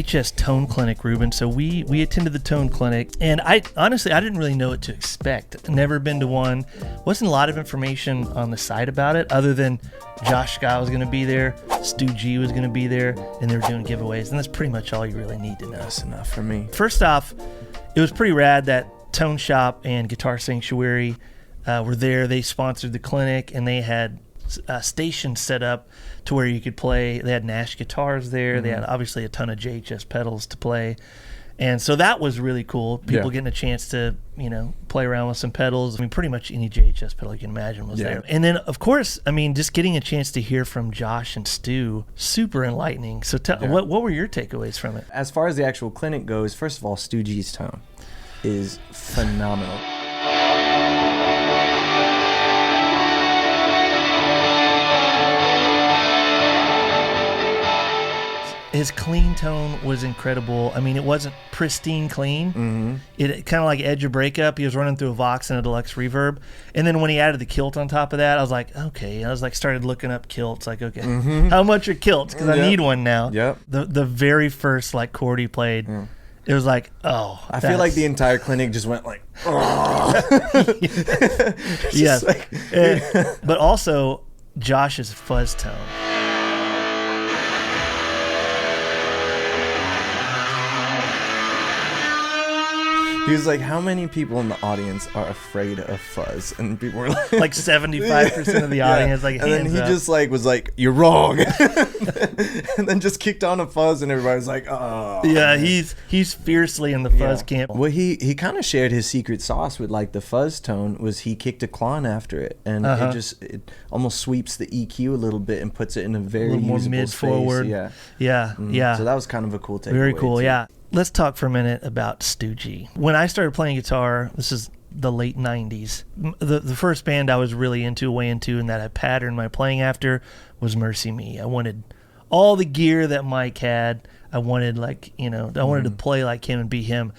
JHS Tone Clinic, Ruben. So we attended the Tone Clinic, and I didn't really know what to expect. Never been to one. Wasn't a lot of information on the site about it, other than Josh Scott was going to be there, Stu G was going to be there, and they were doing giveaways, and that's pretty much all you really need to know. That's enough for me. First off, it was pretty rad that Tone Shop and Guitar Sanctuary were there. They sponsored the clinic, and they had stations set up to where you could play. They had Nash guitars there. Mm-hmm. They had obviously a ton of JHS pedals to play. And so that was really cool. People getting a chance to, play around with some pedals. I mean, pretty much any JHS pedal you can imagine was there. And then, of course, just getting a chance to hear from Josh and Stu, super enlightening. So what were your takeaways from it? As far as the actual clinic goes, first of all, Stu G's tone is phenomenal. His clean tone was incredible. I mean, it wasn't pristine clean. Mm-hmm. It kind of like Edge of Breakup. He was running through a Vox and a deluxe reverb. And then when he added the kilt on top of that, I was like, okay. I was like, started looking up kilts. Like, okay, how much are kilts? Because I need one now. Yep. The very first chord he played, it was like, oh. I feel like the entire clinic just went like, oh. Yes. But also Josh's fuzz tone. He was like, how many people in the audience are afraid of fuzz? And people were like 75% of the audience, like, and then he up. just was like, you're wrong. And then just kicked on a fuzz, and everybody was like, oh. Yeah, he's fiercely in the fuzz camp. Well, he kind of shared his secret sauce with the fuzz tone, was he kicked a clon after it, and it almost sweeps the EQ a little bit and puts it in a very more usable mid space. forward. Yeah. So that was kind of a cool takeaway. Very cool, too. yeah. Let's talk for a minute about Stu G. When I started playing guitar, this is the late 90s. The first band I was really way into and that I patterned my playing after was Mercy Me. I wanted all the gear that Mike had. I wanted I wanted to play like him and be him.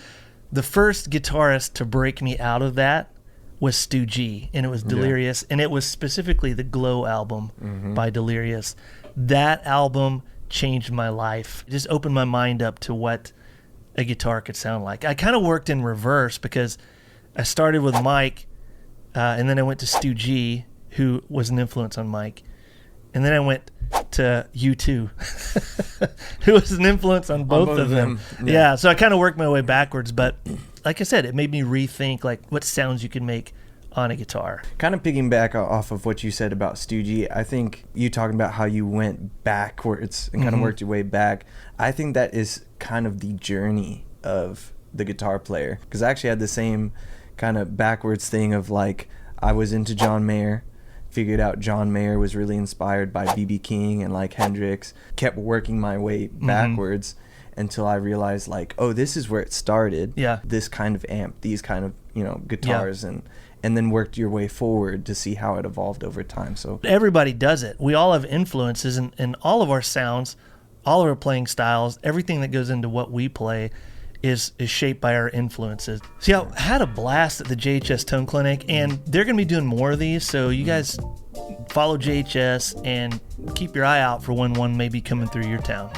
The first guitarist to break me out of that was Stu G, and it was Delirious, and it was specifically the Glow album by Delirious. That album changed my life. It just opened my mind up to what a guitar could sound like. I kind of worked in reverse because I started with Mike, and then I went to Stu G, who was an influence on Mike, and then I went to U2, who was an influence on both of them. Yeah, so I kind of worked my way backwards, but like I said, it made me rethink what sounds you can make on a guitar. Kind of piggyback off of what you said about Stu G, I think you talking about how you went backwards and kind of worked your way back. I think that is kind of the journey of the guitar player, because I actually had the same kind of backwards thing of I was into John Mayer, figured out John Mayer was really inspired by B.B. King and Hendrix, kept working my way backwards until I realized this is where it started. Yeah. This kind of amp, these kind of guitars, and then worked your way forward to see how it evolved over time. So everybody does it. We all have influences, and all of our sounds, all of our playing styles, everything that goes into what we play is shaped by our influences. See, I had a blast at the JHS Tone Clinic, and they're going to be doing more of these, so you guys follow JHS and keep your eye out for when one may be coming through your town.